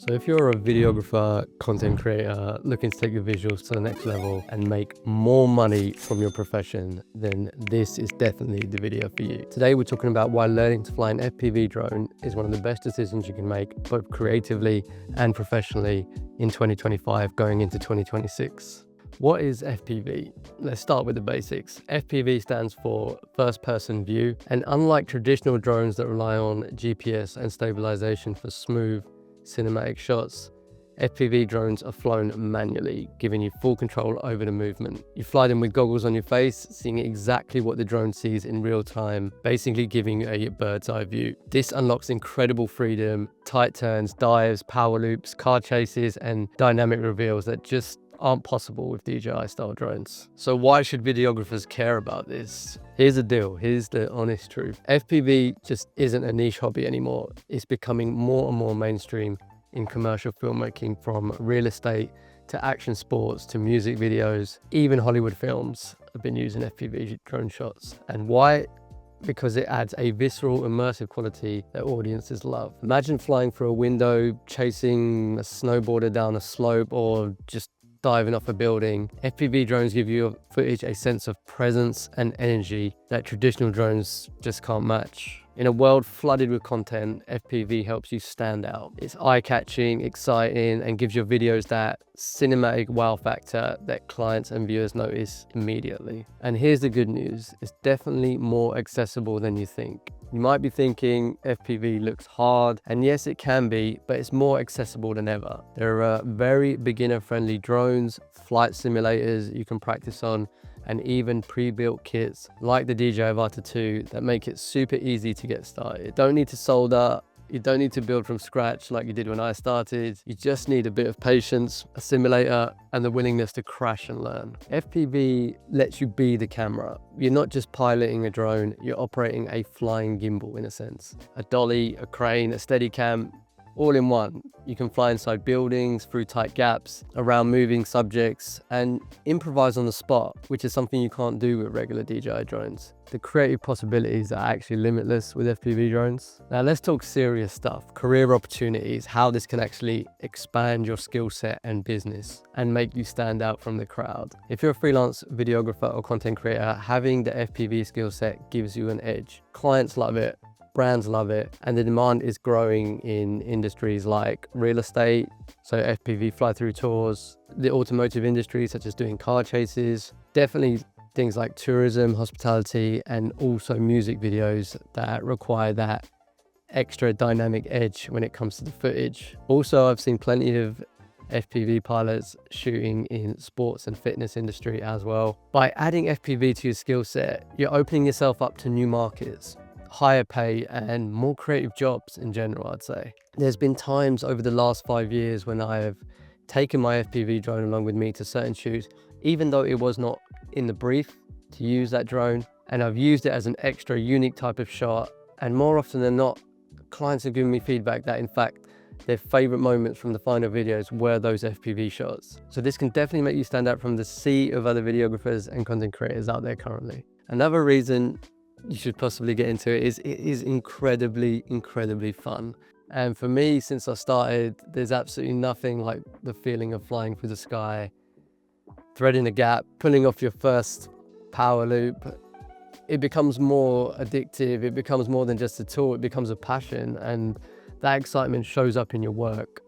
So if you're a videographer, content creator, looking to take your visuals to the next level and make more money from your profession, then this is definitely the video for you. Today we're talking about why learning to fly an FPV drone is one of the best decisions you can make, both creatively and professionally in 2025 going into 2026. What is FPV? Let's start with the basics. FPV stands for first person view, and unlike traditional drones that rely on GPS and stabilization for smooth cinematic shots, FPV drones are flown manually, giving you full control over the movement. You fly them with goggles on your face, seeing exactly what the drone sees in real time, basically giving you a bird's eye view. This unlocks incredible freedom, tight turns, dives, power loops, car chases, and dynamic reveals that just aren't possible with DJI style drones. So why should videographers care about this? Here's the deal, here's the honest truth. FPV just isn't a niche hobby anymore. It's becoming more and more mainstream in commercial filmmaking, from real estate to action sports to music videos. Even Hollywood films have been using FPV drone shots. And why? Because it adds a visceral, immersive quality that audiences love. Imagine flying through a window, chasing a snowboarder down a slope, or just diving off a building. FPV drones give you footage a sense of presence and energy that traditional drones just can't match. In a world flooded with content, FPV helps you stand out. It's eye-catching, exciting, and gives your videos that cinematic wow factor that clients and viewers notice immediately. And here's the good news, it's definitely more accessible than you think. You might be thinking FPV looks hard, and yes, it can be, but it's more accessible than ever. There are very beginner-friendly drones, flight simulators you can practice on, and even pre-built kits like the DJI Vata 2 that make it super easy to get started. You don't need to solder, you don't need to build from scratch like you did when I started. You just need a bit of patience, a simulator, and the willingness to crash and learn. FPV lets you be the camera. You're not just piloting a drone, you're operating a flying gimbal in a sense. A dolly, a crane, a Steadicam, all in one. You can fly inside buildings, through tight gaps, around moving subjects, and improvise on the spot, which is something you can't do with regular DJI drones. The creative possibilities are actually limitless with FPV drones. Now let's talk serious stuff, career opportunities, how this can actually expand your skill set and business and make you stand out from the crowd. If you're a freelance videographer or content creator, having the FPV skill set gives you an edge. Clients love it, brands love it, and the demand is growing in industries like real estate, so FPV fly-through tours, the automotive industry, such as doing car chases, definitely things like tourism, hospitality, and also music videos that require that extra dynamic edge when it comes to the footage. Also, I've seen plenty of FPV pilots shooting in sports and fitness industry as well. By adding FPV to your skill set, you're opening yourself up to new markets, higher pay, and more creative jobs in general, I'd say. There's been times over the last 5 years when I have taken my FPV drone along with me to certain shoots, even though it was not in the brief to use that drone, and I've used it as an extra unique type of shot. And more often than not, clients have given me feedback that in fact their favorite moments from the final videos were those FPV shots. So this can definitely make you stand out from the sea of other videographers and content creators out there currently. Another reason you should possibly get into it is incredibly fun. And for me, since I started, there's absolutely nothing like the feeling of flying through the sky, threading a gap, pulling off your first power loop. It becomes more addictive, it becomes more than just a tool, it becomes a passion, and that excitement shows up in your work.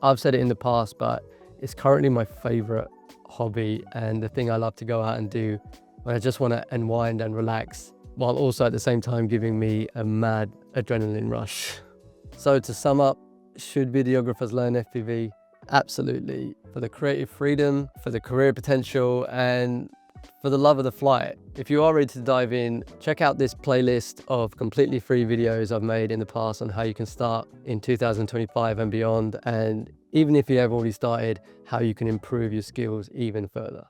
I've said it in the past, but it's currently my favorite hobby and the thing I love to go out and do when I just want to unwind and relax, while also at the same time giving me a mad adrenaline rush. So to sum up, should videographers learn FPV? Absolutely. For the creative freedom, for the career potential, and for the love of the flight. If you are ready to dive in, check out this playlist of completely free videos I've made in the past on how you can start in 2025 and beyond. And even if you have already started, how you can improve your skills even further.